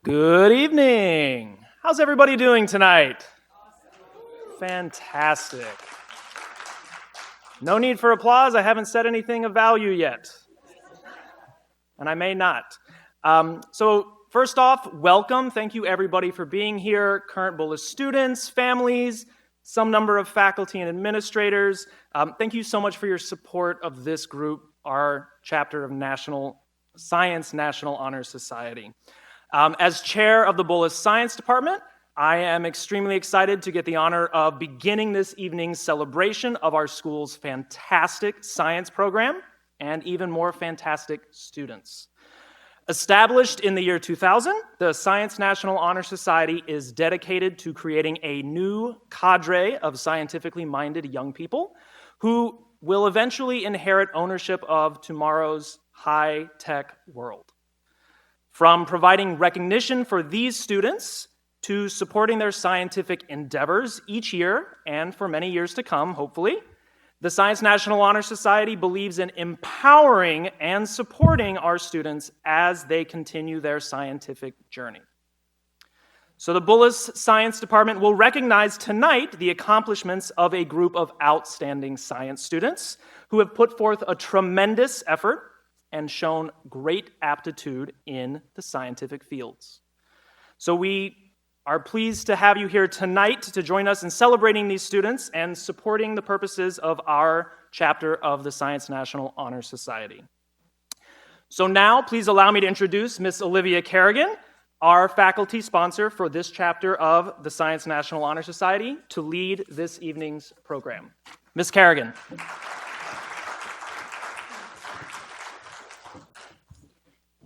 Good evening. How's everybody doing tonight? Fantastic. No need for applause. I haven't said anything of value yet. And I may not. So first off, welcome. Thank you everybody for being here. Current Bullis students, families, some number of faculty and administrators. Thank you so much for your support of this group, our chapter of Science National Honor Society. As chair of the Bullis Science Department, I am extremely excited to get the honor of beginning this evening's celebration of our school's fantastic science program and even more fantastic students. Established in the year 2000, the Science National Honor Society is dedicated to creating a new cadre of scientifically minded young people who will eventually inherit ownership of tomorrow's high-tech world. From providing recognition for these students to supporting their scientific endeavors each year and for many years to come, hopefully, the Science National Honor Society believes in empowering and supporting our students as they continue their scientific journey. So the Bullis Science Department will recognize tonight the accomplishments of a group of outstanding science students who have put forth a tremendous effort and shown great aptitude in the scientific fields. So we are pleased to have you here tonight to join us in celebrating these students and supporting the purposes of our chapter of the Science National Honor Society. So now, please allow me to introduce Miss Olivia Kerrigan, our faculty sponsor for this chapter of the Science National Honor Society, to lead this evening's program. Miss Kerrigan.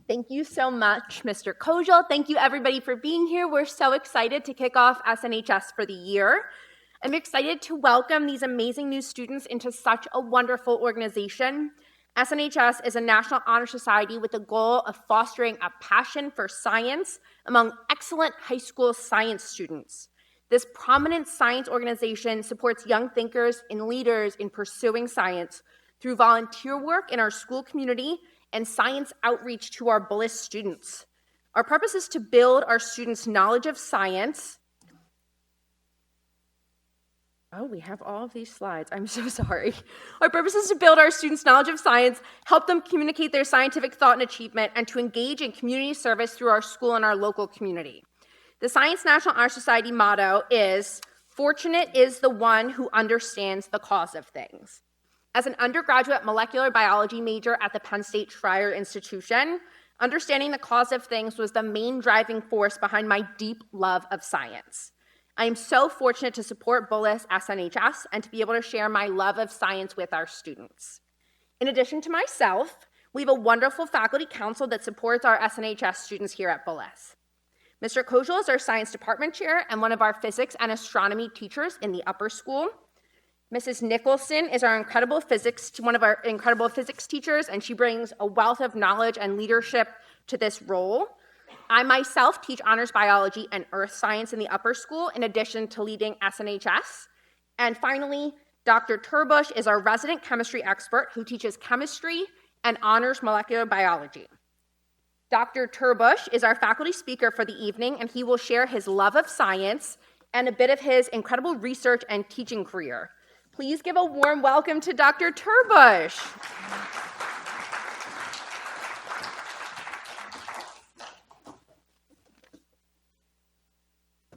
Thank you so much, Mr. Kojal. Thank you, everybody, for being here. We're so excited to kick off SNHS for the year. I'm excited to welcome these amazing new students into such a wonderful organization. SNHS is a National Honor Society with the goal of fostering a passion for science among excellent high school science students. This prominent science organization supports young thinkers and leaders in pursuing science through volunteer work in our school community and science outreach to our Bullis students. Our purpose is to build our students' knowledge of science. Oh, we have all of these slides. I'm so sorry. Our purpose is to build our students' knowledge of science, help them communicate their scientific thought and achievement, and to engage in community service through our school and our local community. The Science National Honor Society motto is, "Fortunate is the one who understands the cause of things." As an undergraduate molecular biology major at the Penn State Schreier Institution, understanding the cause of things was the main driving force behind my deep love of science. I am so fortunate to support Bullis SNHS and to be able to share my love of science with our students. In addition to myself, we have a wonderful faculty council that supports our SNHS students here at Bullis. Mr. Kojal is our science department chair and one of our physics and astronomy teachers in the upper school. Mrs. Nicholson is one of our incredible physics teachers, and she brings a wealth of knowledge and leadership to this role. I myself teach honors biology and earth science in the upper school, in addition to leading SNHS. And finally, Dr. TerBush is our resident chemistry expert who teaches chemistry and honors molecular biology. Dr. TerBush is our faculty speaker for the evening, and he will share his love of science and a bit of his incredible research and teaching career. Please give a warm welcome to Dr. TerBush.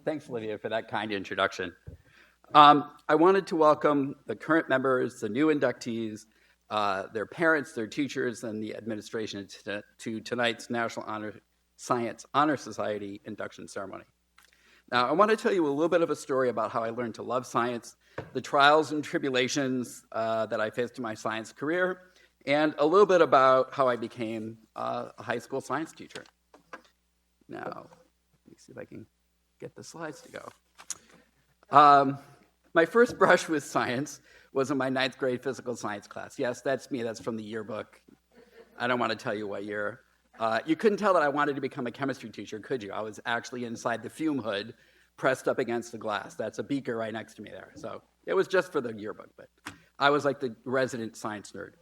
Thanks, Olivia, for that kind introduction. I wanted to welcome the current members, the new inductees, their parents, their teachers, and the administration to tonight's National Science Honor Society induction ceremony. Now, I want to tell you a little bit of a story about how I learned to love science, the trials and tribulations that I faced in my science career, and a little bit about how I became a high school science teacher. Now, let me see if I can get the slides to go. My first brush with science was in my 9th grade physical science class. Yes, that's me. That's from the yearbook. I don't want to tell you what year. You couldn't tell that I wanted to become a chemistry teacher, could you? I was actually inside the fume hood, pressed up against the glass. That's a beaker right next to me there. So it was just for the yearbook, but I was like the resident science nerd.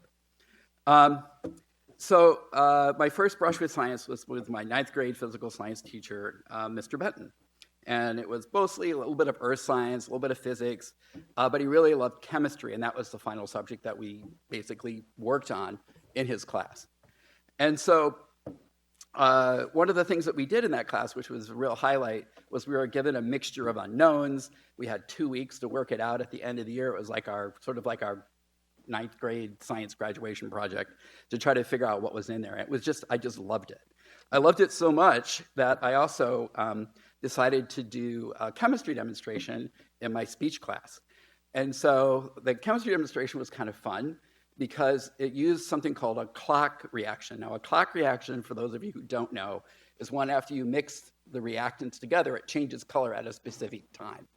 So my first brush with science was with my 9th grade physical science teacher, Mr. Benton. And it was mostly a little bit of earth science, a little bit of physics, but he really loved chemistry, and that was the final subject that we basically worked on in his class. And so one of the things that we did in that class, which was a real highlight, was we were given a mixture of unknowns. We had 2 weeks to work it out at the end of the year. It was like our 9th grade science graduation project to try to figure out what was in there. It was I just loved it. I loved it so much that I also decided to do a chemistry demonstration in my speech class. And so the chemistry demonstration was kind of fun because it used something called a clock reaction. Now, a clock reaction, for those of you who don't know, is when after you mix the reactants together, it changes color at a specific time.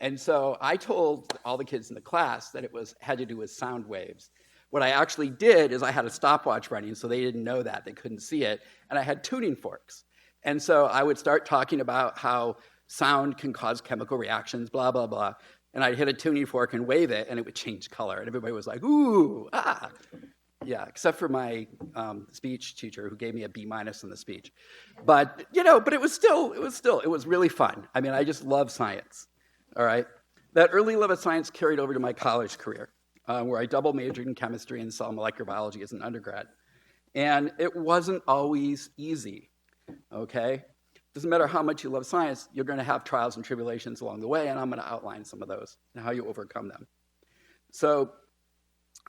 And so I told all the kids in the class that had to do with sound waves. What I actually did is I had a stopwatch running, so they didn't know that. They couldn't see it. And I had tuning forks. And so I would start talking about how sound can cause chemical reactions, blah, blah, blah. And I'd hit a tuning fork and wave it, and it would change color. And everybody was like, ooh, ah. Yeah, except for my speech teacher who gave me a B- in the speech. But, but it was really fun. I mean, I just love science, all right? That early love of science carried over to my college career, where I double majored in chemistry and cell molecular biology as an undergrad. And it wasn't always easy. Okay? Doesn't matter how much you love science, you're going to have trials and tribulations along the way, and I'm going to outline some of those and how you overcome them. So,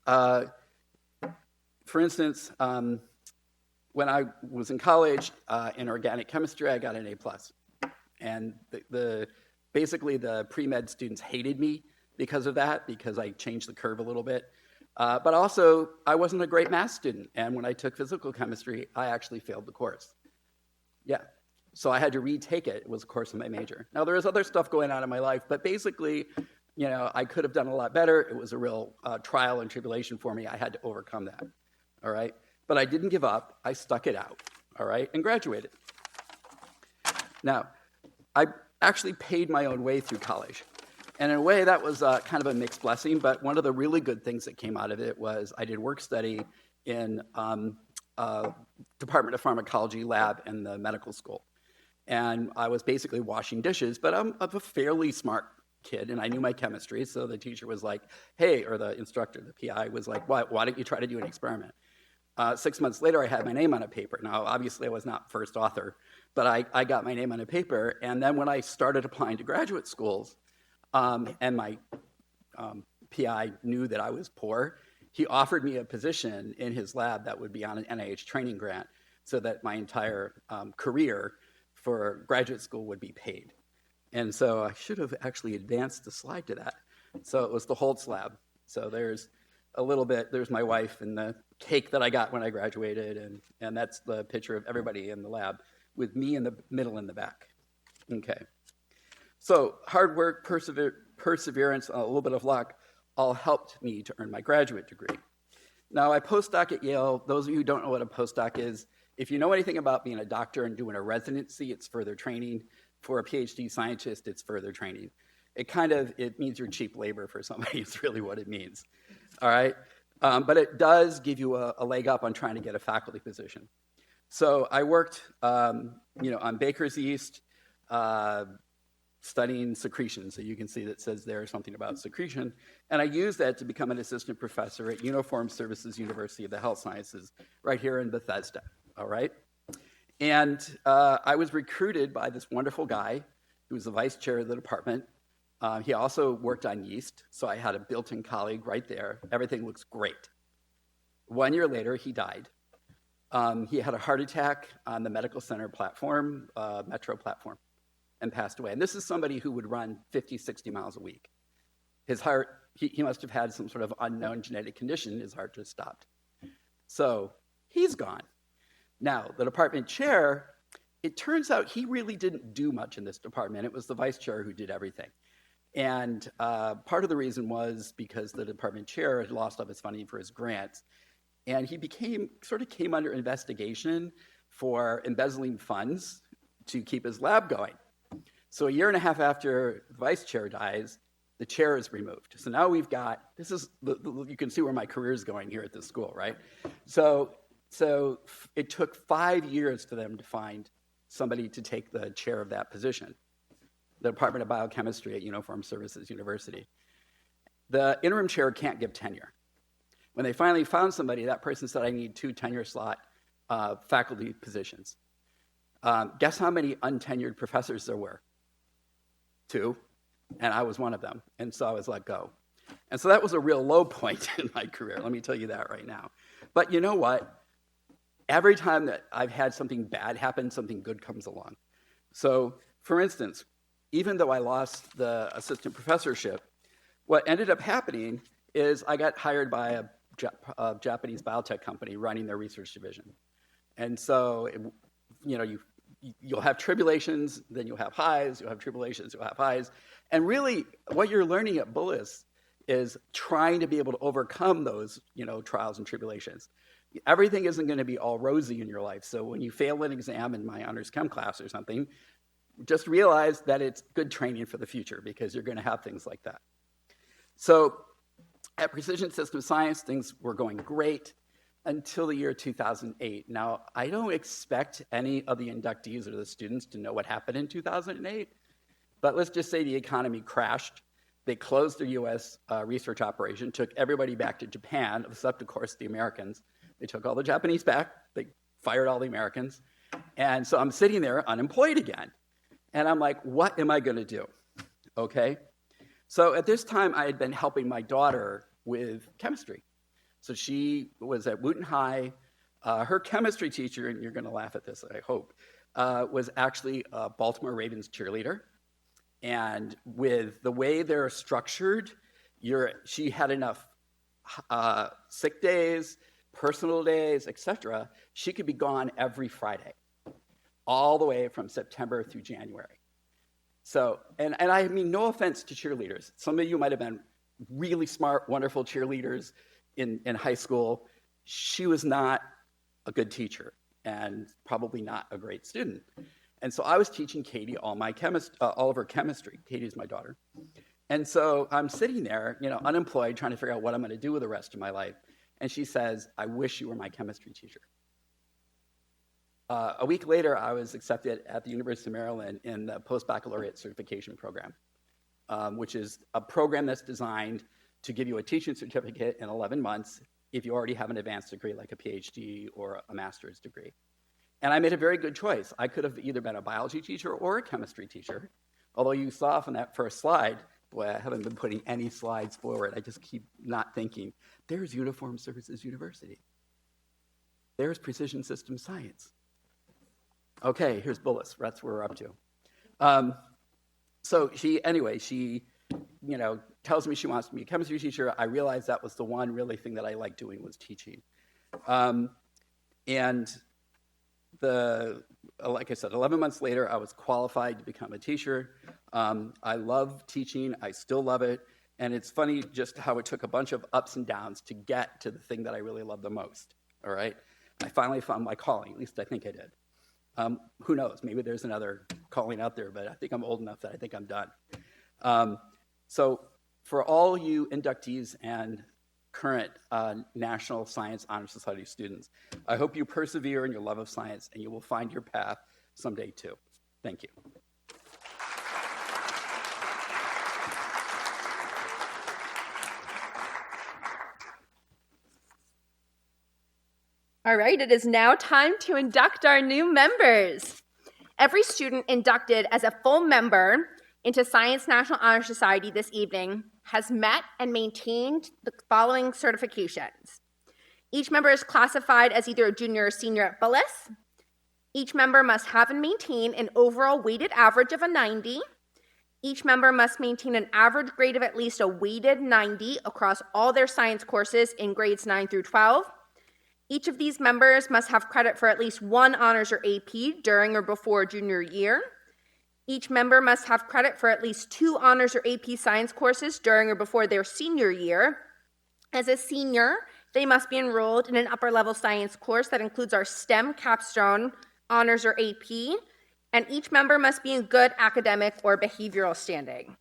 for instance, when I was in college in organic chemistry, I got an A+. And basically the pre-med students hated me because of that, because I changed the curve a little bit. But also, I wasn't a great math student, and when I took physical chemistry, I actually failed the course. Yeah, so I had to retake it. It was a course in my major. Now, there was other stuff going on in my life, but basically, I could have done a lot better. It was a real trial and tribulation for me. I had to overcome that, all right? But I didn't give up. I stuck it out, all right, and graduated. Now, I actually paid my own way through college. And in a way, that was kind of a mixed blessing, but one of the really good things that came out of it was I did work study in Department of Pharmacology lab in the medical school. And I was basically washing dishes, but I'm a fairly smart kid, and I knew my chemistry, so the teacher was like, hey, or the instructor, the PI, was like, why don't you try to do an experiment? 6 months later, I had my name on a paper. Now, obviously, I was not first author, but I got my name on a paper, and then when I started applying to graduate schools, and my PI knew that I was poor, he offered me a position in his lab that would be on an NIH training grant so that my entire career for graduate school would be paid. And so I should have actually advanced the slide to that. So it was the Holtz lab. So there's a little bit, there's my wife and the cake that I got when I graduated, and that's the picture of everybody in the lab with me in the middle and the back. Okay. So hard work, perseverance, a little bit of luck all helped me to earn my graduate degree. Now, I postdoc at Yale. Those of you who don't know what a postdoc is, if you know anything about being a doctor and doing a residency, it's further training. For a PhD scientist, it's further training. It means you're cheap labor for somebody, is really what it means, all right? But it does give you a leg up on trying to get a faculty position. So I worked, on baker's yeast, studying secretion. So you can see that says there something about secretion. And I used that to become an assistant professor at Uniformed Services University of the Health Sciences right here in Bethesda, all right? And I was recruited by this wonderful guy who was the vice chair of the department. He also worked on yeast, so I had a built-in colleague right there. Everything looks great. 1 year later, he died. He had a heart attack on the medical center platform, metro platform, and passed away. And this is somebody who would run 50, 60 miles a week. His heart, he must have had some sort of unknown genetic condition. His heart just stopped. So he's gone. Now, the department chair, it turns out he really didn't do much in this department. It was the vice chair who did everything. And part of the reason was because the department chair had lost all his funding for his grants. And he came under investigation for embezzling funds to keep his lab going. So a year and a half after the vice chair dies, the chair is removed. So now we've got, you can see where my career is going here at this school, right? So So it took 5 years for them to find somebody to take the chair of that position, the Department of Biochemistry at Uniformed Services University. The interim chair can't give tenure. When they finally found somebody, that person said, I need 2 tenure slot faculty positions. Guess how many untenured professors there were? 2, and I was one of them, and so I was let go. And so that was a real low point in my career, let me tell you that right now. But you know what? Every time that I've had something bad happen, something good comes along. So, for instance, even though I lost the assistant professorship, what ended up happening is I got hired by a Japanese biotech company running their research division. And so, you'll have tribulations, then you'll have highs, you'll have tribulations, you'll have highs. And really, what you're learning at Bullis is trying to be able to overcome those, trials and tribulations. Everything isn't going to be all rosy in your life. So when you fail an exam in my honors chem class or something, just realize that it's good training for the future because you're going to have things like that. So at Precision Systems Science, things were going great until the year 2008. Now, I don't expect any of the inductees or the students to know what happened in 2008, but let's just say the economy crashed. They closed their US research operation, took everybody back to Japan, except, of course, the Americans. They took all the Japanese back. They fired all the Americans. And so I'm sitting there unemployed again. And I'm like, what am I going to do? Okay. So at this time, I had been helping my daughter with chemistry. So she was at Wooten High. Her chemistry teacher, and you're going to laugh at this, I hope, was actually a Baltimore Ravens cheerleader. And with the way they're structured, she had enough sick days, personal days, etc. She could be gone every Friday, all the way from September through January. So, and I mean, no offense to cheerleaders. Some of you might have been really smart, wonderful cheerleaders in high school. She was not a good teacher and probably not a great student. And so I was teaching Katie all of her chemistry. Katie's my daughter. And so I'm sitting there, unemployed, trying to figure out what I'm going to do with the rest of my life. And she says, I wish you were my chemistry teacher. A week later, I was accepted at the University of Maryland in the post-baccalaureate certification program, which is a program that's designed to give you a teaching certificate in 11 months if you already have an advanced degree like a PhD or a master's degree. And I made a very good choice. I could have either been a biology teacher or a chemistry teacher, although you saw from that first slide, boy, I haven't been putting any slides forward. I just keep not thinking, there's Uniformed Services University. There's Precision Systems Science. Okay, here's Bullis. That's where we're up to. So she tells me she wants to be a chemistry teacher. I realized that was the one really thing that I liked doing was teaching. Like I said, 11 months later, I was qualified to become a teacher. I love teaching. I still love it. And it's funny just how it took a bunch of ups and downs to get to the thing that I really love the most, all right? I finally found my calling, at least I think I did. Who knows? Maybe there's another calling out there, but I think I'm old enough that I think I'm done. So for all you inductees and current National Science Honor Society students, I hope you persevere in your love of science and you will find your path someday too. Thank you. All right, it is now time to induct our new members. Every student inducted as a full member into Science National Honor Society this evening has met and maintained the following certifications. Each member is classified as either a junior or senior at Bullis. Each member must have and maintain an overall weighted average of a 90. Each member must maintain an average grade of at least a weighted 90 across all their science courses in grades 9 through 12. Each of these members must have credit for at least one honors or AP during or before junior year. Each member must have credit for at least 2 honors or AP science courses during or before their senior year. As a senior, they must be enrolled in an upper-level science course that includes our STEM capstone honors or AP, and each member must be in good academic or behavioral standing.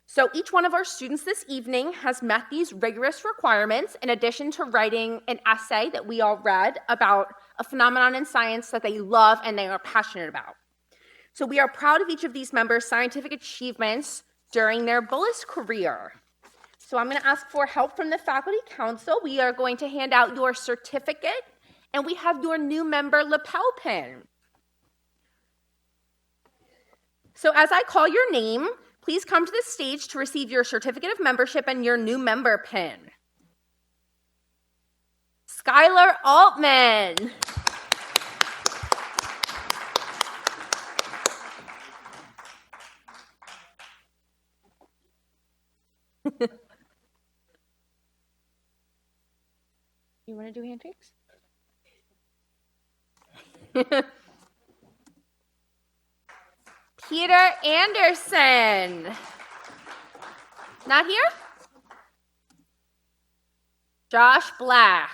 So each one of our students this evening has met these rigorous requirements in addition to writing an essay that we all read about a phenomenon in science that they love and they are passionate about. So we are proud of each of these members' scientific achievements during their Bullis career. So I'm going to ask for help from the Faculty Council. We are going to hand out your certificate, and we have your new member lapel pin. So as I call your name, please come to the stage to receive your certificate of membership and your new member pin. Skylar Altman. You want to do handshakes? Peter Anderson. Not here? Josh Black.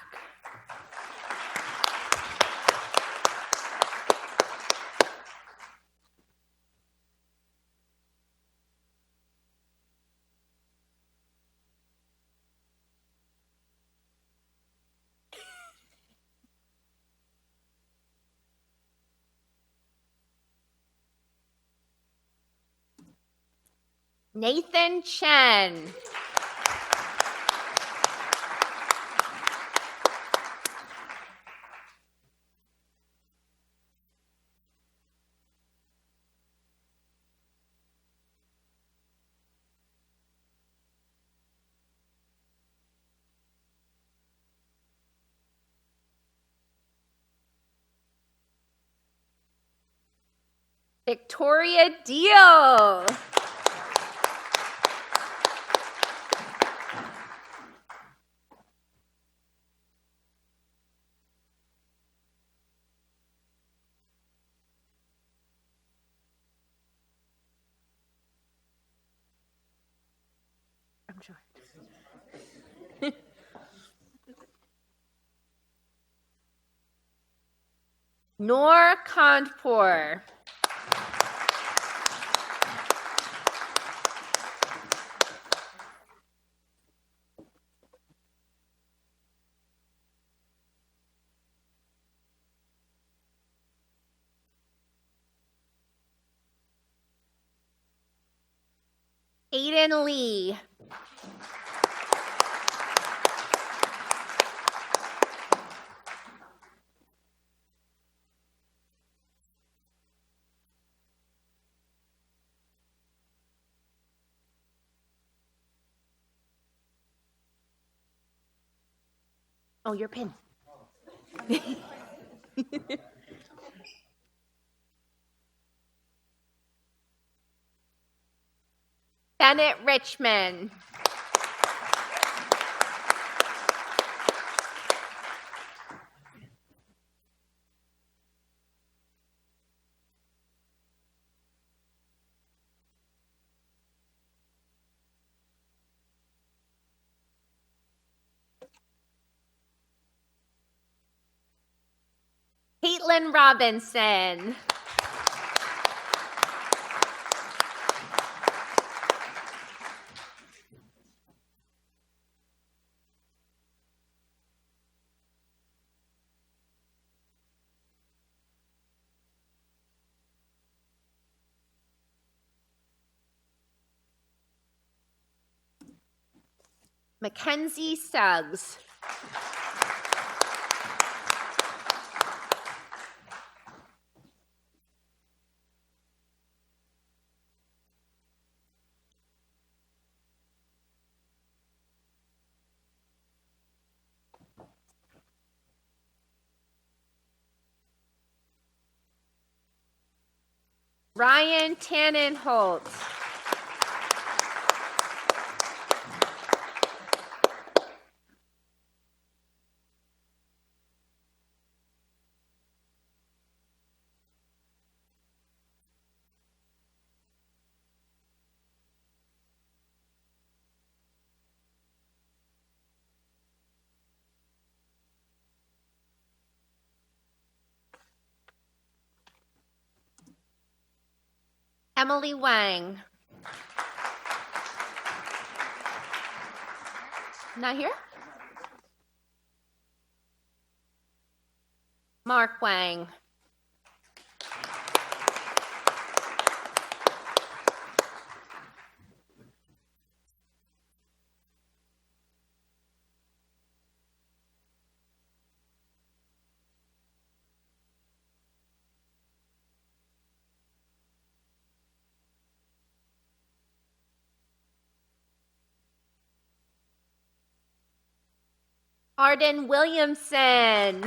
Nathan Chen. Victoria Deal. I'm sure. Noor Khandpur. Aiden Lee. Oh, your pin. Bennett Richmond. Caitlin Robinson. Mackenzie Suggs. Ryan Tannenholt. Emily Wang. Not here? Mark Wang. Arden Williamson.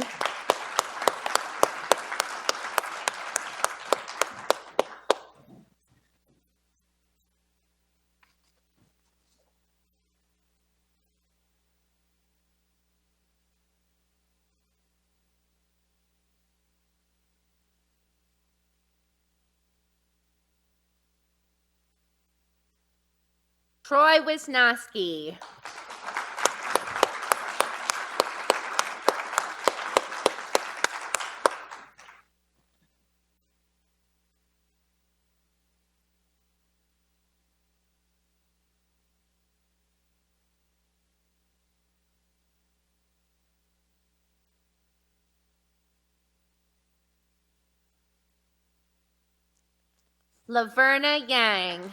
Troy Wisnowski. Laverna Yang.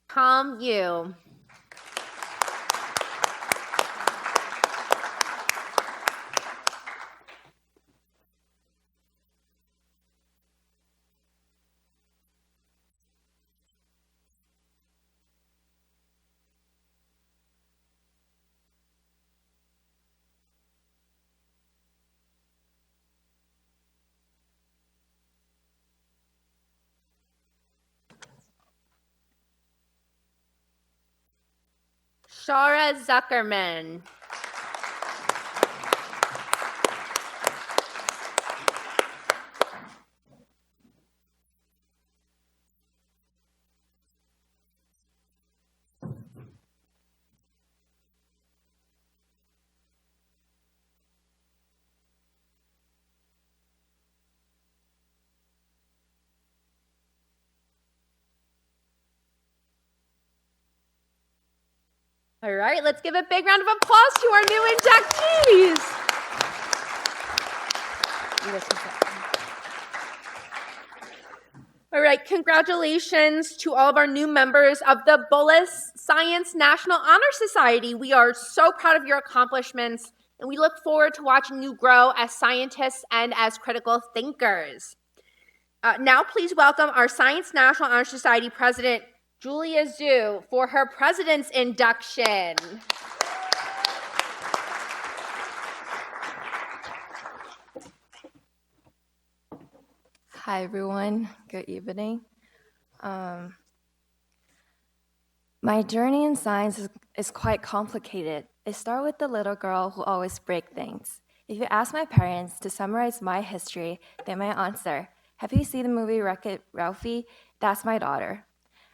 Tom Yu. Shara Zuckerman. All right, let's give a big round of applause to our new inductees. All right, congratulations to all of our new members of the Bullis Science National Honor Society. We are so proud of your accomplishments, and we look forward to watching you grow as scientists and as critical thinkers. Now, please welcome our Science National Honor Society President, Julia Zhu, for her President's Induction. Hi, everyone. Good evening. My journey in science is quite complicated. It started with the little girl who always breaks things. If you ask my parents to summarize my history, they might answer, "Have you seen the movie Wreck-It Ralphie? That's my daughter."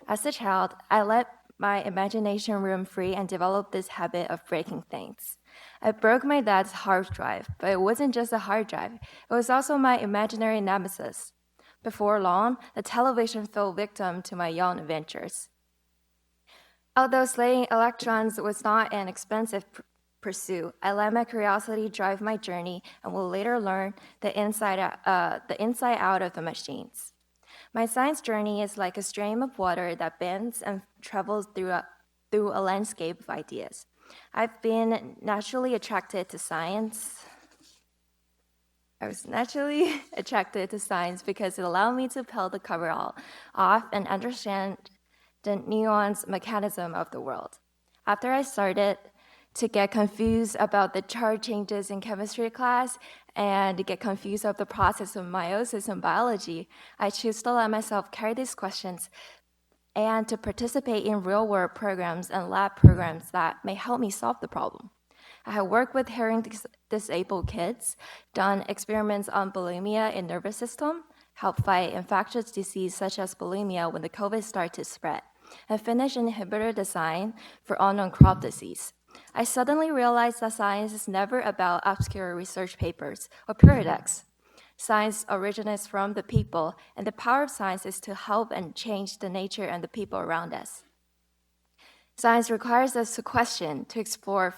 As a child, I let my imagination roam free and developed this habit of breaking things. I broke my dad's hard drive, but it wasn't just a hard drive. It was also my imaginary nemesis. Before long, the television fell victim to my young adventures. Although slaying electrons was not an expensive pursuit, I let my curiosity drive my journey and will later learn the inside out of the machines. My science journey is like a stream of water that bends and travels through a landscape of ideas. I've been naturally attracted to science. I was naturally attracted to science because it allowed me to peel the cover off and understand the nuanced mechanism of the world. After I started to get confused about the charge changes in chemistry class and to get confused of the process of meiosis in biology, I choose to let myself carry these questions and to participate in real-world programs and lab programs that may help me solve the problem. I have worked with hearing disabled kids, done experiments on bulimia in nervous system, helped fight infectious disease such as bulimia when the COVID started to spread, and finished inhibitor design for unknown crop disease. I suddenly realized that science is never about obscure research papers or periodics. Science originates from the people, and the power of science is to help and change the nature and the people around us. Science requires us to question, to explore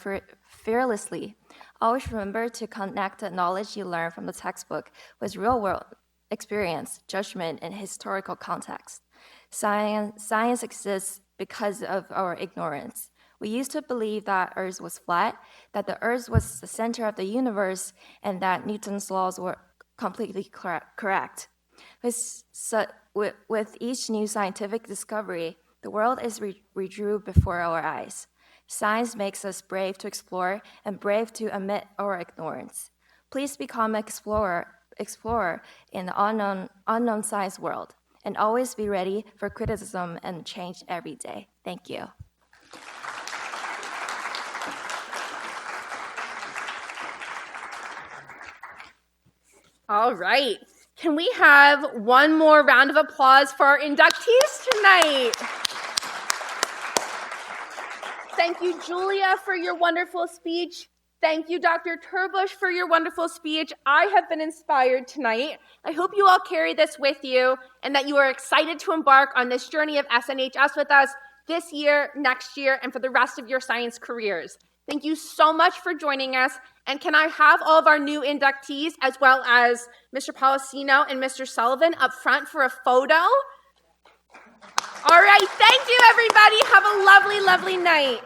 fearlessly. Always remember to connect the knowledge you learn from the textbook with real-world experience, judgment, and historical context. Science exists because of our ignorance. We used to believe that Earth was flat, that the Earth was the center of the universe, and that Newton's laws were completely correct. With each new scientific discovery, the world is redrew before our eyes. Science makes us brave to explore and brave to admit our ignorance. Please become an explorer in the unknown science world, and always be ready for criticism and change every day. Thank you. All right. Can we have one more round of applause for our inductees tonight? Thank you, Julia, for your wonderful speech. Thank you, Dr. TerBush, for your wonderful speech. I have been inspired tonight. I hope you all carry this with you and that you are excited to embark on this journey of SNHS with us this year, next year, and for the rest of your science careers. Thank you so much for joining us. And can I have all of our new inductees, as well as Mr. Policino and Mr. Sullivan, up front for a photo? All right, thank you, everybody. Have a lovely, lovely night.